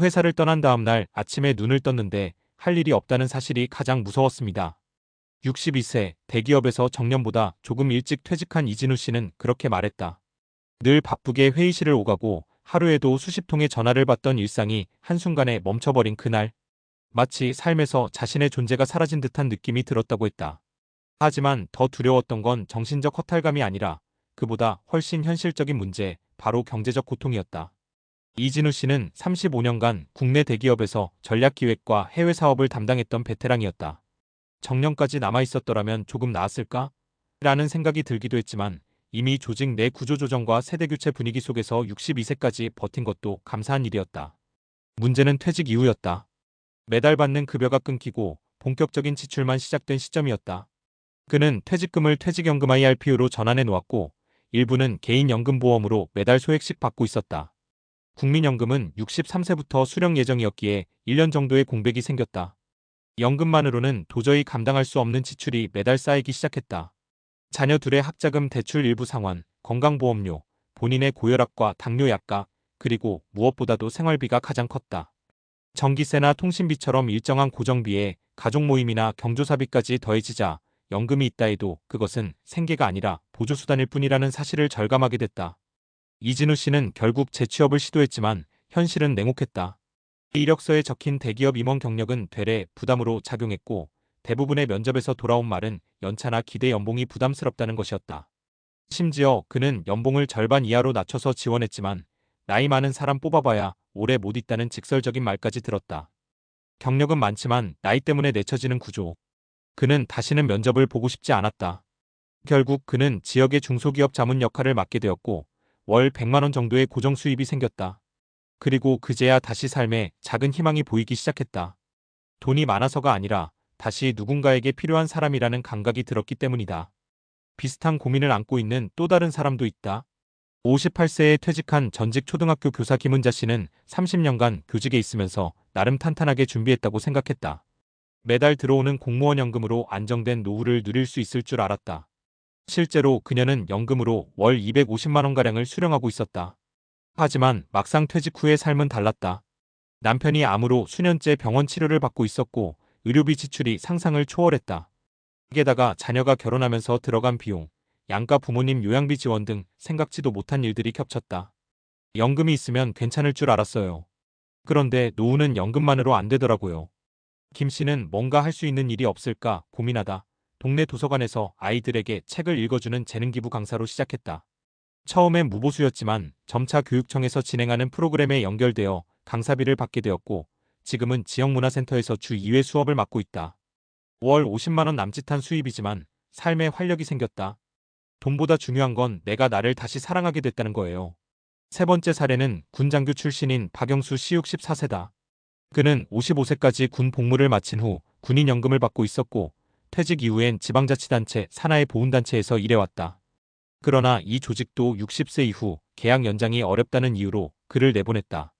회사를 떠난 다음 날 아침에 눈을 떴는데 할 일이 없다는 사실이 가장 무서웠습니다. 62세 대기업에서 정년보다 조금 일찍 퇴직한 이진우 씨는 그렇게 말했다. 늘 바쁘게 회의실을 오가고 하루에도 수십 통의 전화를 받던 일상이 한순간에 멈춰버린 그날. 마치 삶에서 자신의 존재가 사라진 듯한 느낌이 들었다고 했다. 하지만 더 두려웠던 건 정신적 허탈감이 아니라 그보다 훨씬 현실적인 문제, 바로 경제적 고통이었다. 이진우 씨는 35년간 국내 대기업에서 전략기획과 해외 사업을 담당했던 베테랑이었다. 정년까지 남아있었더라면 조금 나았을까? 라는 생각이 들기도 했지만 이미 조직 내 구조조정과 세대교체 분위기 속에서 62세까지 버틴 것도 감사한 일이었다. 문제는 퇴직 이후였다. 매달 받는 급여가 끊기고 본격적인 지출만 시작된 시점이었다. 그는 퇴직금을 퇴직연금 IRP로 전환해 놓았고 일부는 개인연금보험으로 매달 소액씩 받고 있었다. 국민연금은 63세부터 수령 예정이었기에 1년 정도의 공백이 생겼다. 연금만으로는 도저히 감당할 수 없는 지출이 매달 쌓이기 시작했다. 자녀 둘의 학자금 대출 일부 상환, 건강보험료, 본인의 고혈압과 당뇨 약값, 그리고 무엇보다도 생활비가 가장 컸다. 전기세나 통신비처럼 일정한 고정비에 가족 모임이나 경조사비까지 더해지자 연금이 있다 해도 그것은 생계가 아니라 보조수단일 뿐이라는 사실을 절감하게 됐다. 이진우 씨는 결국 재취업을 시도했지만 현실은 냉혹했다. 이력서에 적힌 대기업 임원 경력은 되레 부담으로 작용했고 대부분의 면접에서 돌아온 말은 연차나 기대 연봉이 부담스럽다는 것이었다. 심지어 그는 연봉을 절반 이하로 낮춰서 지원했지만 나이 많은 사람 뽑아봐야 오래 못 있다는 직설적인 말까지 들었다. 경력은 많지만 나이 때문에 내쳐지는 구조. 그는 다시는 면접을 보고 싶지 않았다. 결국 그는 지역의 중소기업 자문 역할을 맡게 되었고 월 100만 원 정도의 고정 수입이 생겼다. 그리고 그제야 다시 삶에 작은 희망이 보이기 시작했다. 돈이 많아서가 아니라 다시 누군가에게 필요한 사람이라는 감각이 들었기 때문이다. 비슷한 고민을 안고 있는 또 다른 사람도 있다. 58세에 퇴직한 전직 초등학교 교사 김은자 씨는 30년간 교직에 있으면서 나름 탄탄하게 준비했다고 생각했다. 매달 들어오는 공무원 연금으로 안정된 노후를 누릴 수 있을 줄 알았다. 실제로 그녀는 연금으로 월 250만 원가량을 수령하고 있었다. 하지만 막상 퇴직 후의 삶은 달랐다. 남편이 암으로 수년째 병원 치료를 받고 있었고 의료비 지출이 상상을 초월했다. 게다가 자녀가 결혼하면서 들어간 비용, 양가 부모님 요양비 지원 등 생각지도 못한 일들이 겹쳤다. 연금이 있으면 괜찮을 줄 알았어요. 그런데 노후는 연금만으로 안 되더라고요. 김 씨는 뭔가 할 수 있는 일이 없을까 고민하다 동네 도서관에서 아이들에게 책을 읽어주는 재능기부 강사로 시작했다. 처음엔 무보수였지만 점차 교육청에서 진행하는 프로그램에 연결되어 강사비를 받게 되었고 지금은 지역문화센터에서 주 2회 수업을 맡고 있다. 월 50만 원 남짓한 수입이지만 삶에 활력이 생겼다. 돈보다 중요한 건 내가 나를 다시 사랑하게 됐다는 거예요. 세 번째 사례는 군 장교 출신인 박영수 씨 64세다. 그는 55세까지 군 복무를 마친 후 군인연금을 받고 있었고 퇴직 이후엔 지방자치단체 산하의 보훈단체에서 일해왔다. 그러나 이 조직도 60세 이후 계약 연장이 어렵다는 이유로 그를 내보냈다.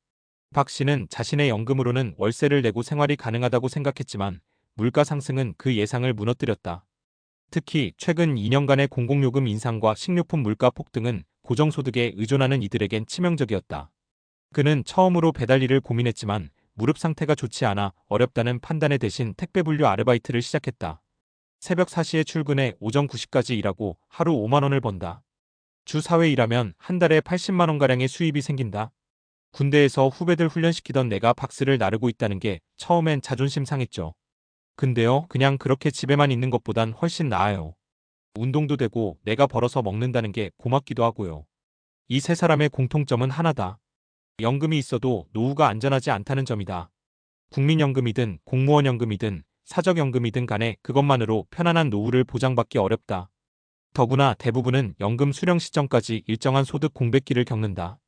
박 씨는 자신의 연금으로는 월세를 내고 생활이 가능하다고 생각했지만 물가 상승은 그 예상을 무너뜨렸다. 특히 최근 2년간의 공공요금 인상과 식료품 물가 폭등은 고정소득에 의존하는 이들에겐 치명적이었다. 그는 처음으로 배달 일을 고민했지만 무릎 상태가 좋지 않아 어렵다는 판단에 대신 택배 분류 아르바이트를 시작했다. 새벽 4시에 출근해 오전 9시까지 일하고 하루 5만 원을 번다. 주 4회 일하면 한 달에 80만 원가량의 수입이 생긴다. 군대에서 후배들 훈련시키던 내가 박스를 나르고 있다는 게 처음엔 자존심 상했죠. 근데요, 그냥 그렇게 집에만 있는 것보단 훨씬 나아요. 운동도 되고 내가 벌어서 먹는다는 게 고맙기도 하고요. 이 세 사람의 공통점은 하나다. 연금이 있어도 노후가 안전하지 않다는 점이다. 국민연금이든 공무원연금이든 사적연금이든 간에 그것만으로 편안한 노후를 보장받기 어렵다. 더구나 대부분은 연금 수령 시점까지 일정한 소득 공백기를 겪는다.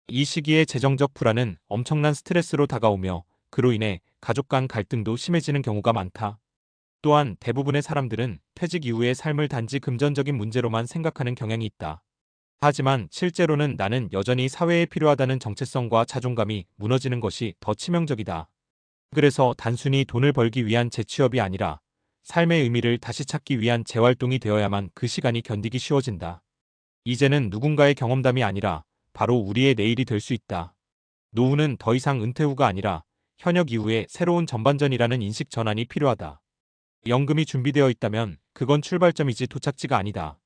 이 시기의 재정적 불안은 엄청난 스트레스로 다가오며 그로 인해 가족 간 갈등도 심해지는 경우가 많다. 또한 대부분의 사람들은 퇴직 이후의 삶을 단지 금전적인 문제로만 생각하는 경향이 있다. 하지만 실제로는 나는 여전히 사회에 필요하다는 정체성과 자존감이 무너지는 것이 더 치명적이다. 그래서 단순히 돈을 벌기 위한 재취업이 아니라 삶의 의미를 다시 찾기 위한 재활동이 되어야만 그 시간이 견디기 쉬워진다. 이제는 누군가의 경험담이 아니라 바로 우리의 내일이 될 수 있다. 노후는 더 이상 은퇴 후가 아니라 현역 이후의 새로운 전반전이라는 인식 전환이 필요하다. 연금이 준비되어 있다면 그건 출발점이지 도착지가 아니다.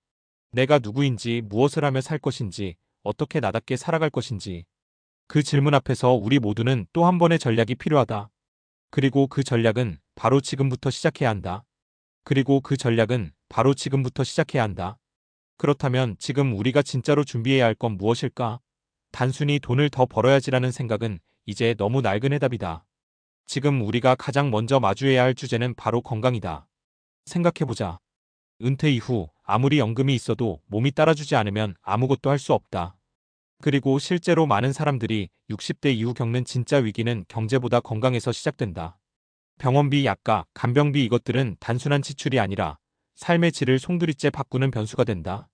내가 누구인지, 무엇을 하며 살 것인지, 어떻게 나답게 살아갈 것인지. 그 질문 앞에서 우리 모두는 또 한 번의 전략이 필요하다. 그리고 그 전략은 바로 지금부터 시작해야 한다. 그리고 그 전략은 바로 지금부터 시작해야 한다. 그렇다면 지금 우리가 진짜로 준비해야 할 건 무엇일까? 단순히 돈을 더 벌어야지라는 생각은 이제 너무 낡은 해답이다. 지금 우리가 가장 먼저 마주해야 할 주제는 바로 건강이다. 생각해보자. 은퇴 이후 아무리 연금이 있어도 몸이 따라주지 않으면 아무것도 할 수 없다. 그리고 실제로 많은 사람들이 60대 이후 겪는 진짜 위기는 경제보다 건강에서 시작된다. 병원비, 약가, 간병비 이것들은 단순한 지출이 아니라 삶의 질을 송두리째 바꾸는 변수가 된다.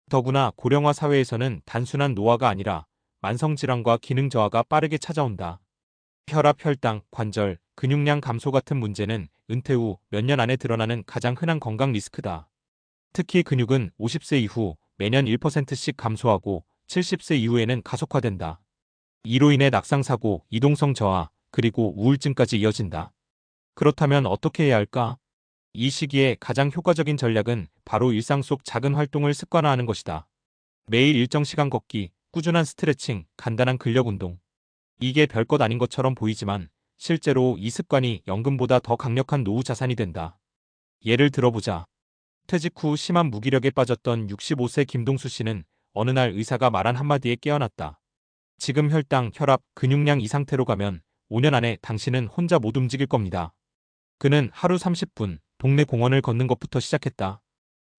더구나 고령화 사회에서는 단순한 노화가 아니라 만성질환과 기능 저하가 빠르게 찾아온다. 혈압, 혈당, 관절, 근육량 감소 같은 문제는 은퇴 후 몇 년 안에 드러나는 가장 흔한 건강 리스크다. 특히 근육은 50세 이후 매년 1%씩 감소하고 70세 이후에는 가속화된다. 이로 인해 낙상사고, 이동성 저하, 그리고 우울증까지 이어진다. 그렇다면 어떻게 해야 할까? 이 시기에 가장 효과적인 전략은 바로 일상 속 작은 활동을 습관화하는 것이다. 매일 일정 시간 걷기, 꾸준한 스트레칭, 간단한 근력 운동. 이게 별것 아닌 것처럼 보이지만 실제로 이 습관이 연금보다 더 강력한 노후 자산이 된다. 예를 들어보자. 퇴직 후 심한 무기력에 빠졌던 65세 김동수 씨는 어느 날 의사가 말한 한마디에 깨어났다. 지금 혈당, 혈압, 근육량 이 상태로 가면 5년 안에 당신은 혼자 못 움직일 겁니다. 그는 하루 30분 동네 공원을 걷는 것부터 시작했다.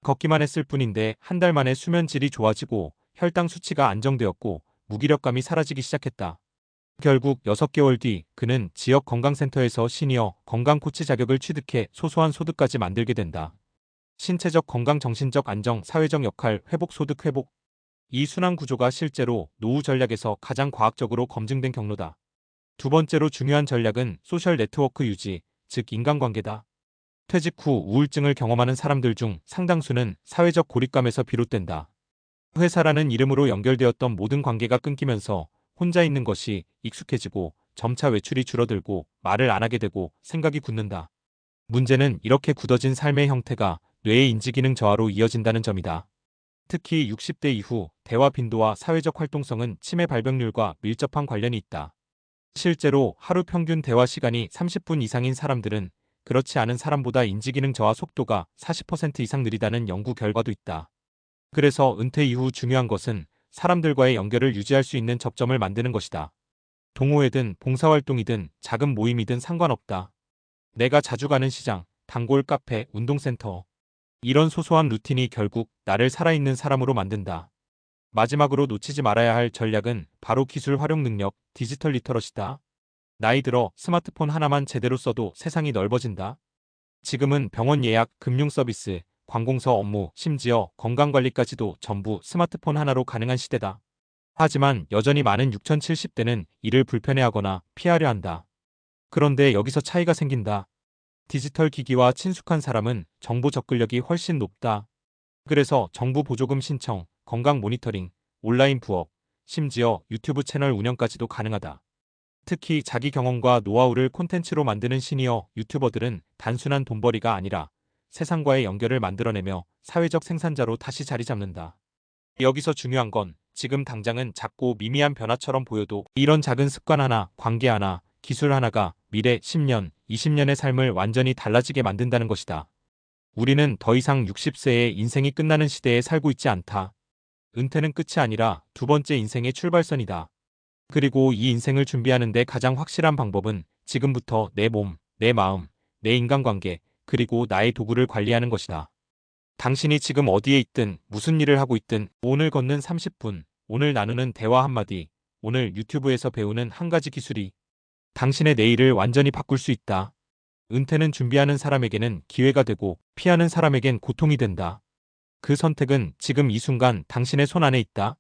걷기만 했을 뿐인데 한 달 만에 수면 질이 좋아지고 혈당 수치가 안정되었고 무기력감이 사라지기 시작했다. 결국 6개월 뒤 그는 지역 건강센터에서 시니어 건강 코치 자격을 취득해 소소한 소득까지 만들게 된다. 신체적 건강, 정신적 안정, 사회적 역할, 회복, 소득 회복. 이 순환 구조가 실제로 노후 전략에서 가장 과학적으로 검증된 경로다. 두 번째로 중요한 전략은 소셜 네트워크 유지, 즉 인간관계다. 퇴직 후 우울증을 경험하는 사람들 중 상당수는 사회적 고립감에서 비롯된다. 회사라는 이름으로 연결되었던 모든 관계가 끊기면서 혼자 있는 것이 익숙해지고 점차 외출이 줄어들고 말을 안 하게 되고 생각이 굳는다. 문제는 이렇게 굳어진 삶의 형태가 뇌의 인지기능 저하로 이어진다는 점이다. 특히 60대 이후 대화 빈도와 사회적 활동성은 치매 발병률과 밀접한 관련이 있다. 실제로 하루 평균 대화 시간이 30분 이상인 사람들은 그렇지 않은 사람보다 인지기능 저하 속도가 40% 이상 느리다는 연구 결과도 있다. 그래서 은퇴 이후 중요한 것은 사람들과의 연결을 유지할 수 있는 접점을 만드는 것이다. 동호회든 봉사활동이든 작은 모임이든 상관없다. 내가 자주 가는 시장, 단골 카페, 운동센터. 이런 소소한 루틴이 결국 나를 살아있는 사람으로 만든다. 마지막으로 놓치지 말아야 할 전략은 바로 기술 활용 능력, 디지털 리터러시다. 나이 들어 스마트폰 하나만 제대로 써도 세상이 넓어진다. 지금은 병원 예약, 금융 서비스, 관공서 업무, 심지어 건강관리까지도 전부 스마트폰 하나로 가능한 시대다. 하지만 여전히 많은 6070대는 이를 불편해하거나 피하려 한다. 그런데 여기서 차이가 생긴다. 디지털 기기와 친숙한 사람은 정보 접근력이 훨씬 높다. 그래서 정부 보조금 신청, 건강 모니터링, 온라인 부업, 심지어 유튜브 채널 운영까지도 가능하다. 특히 자기 경험과 노하우를 콘텐츠로 만드는 시니어 유튜버들은 단순한 돈벌이가 아니라 세상과의 연결을 만들어내며 사회적 생산자로 다시 자리 잡는다. 여기서 중요한 건 지금 당장은 작고 미미한 변화처럼 보여도 이런 작은 습관 하나, 관계 하나, 기술 하나가 미래 10년, 20년의 삶을 완전히 달라지게 만든다는 것이다. 우리는 더 이상 60세에 인생이 끝나는 시대에 살고 있지 않다. 은퇴는 끝이 아니라 두 번째 인생의 출발선이다. 그리고 이 인생을 준비하는 데 가장 확실한 방법은 지금부터 내 몸, 내 마음, 내 인간관계, 그리고 나의 도구를 관리하는 것이다. 당신이 지금 어디에 있든 무슨 일을 하고 있든 오늘 걷는 30분, 오늘 나누는 대화 한마디, 오늘 유튜브에서 배우는 한 가지 기술이 당신의 내일을 완전히 바꿀 수 있다. 은퇴는 준비하는 사람에게는 기회가 되고 피하는 사람에겐 고통이 된다. 그 선택은 지금 이 순간 당신의 손 안에 있다.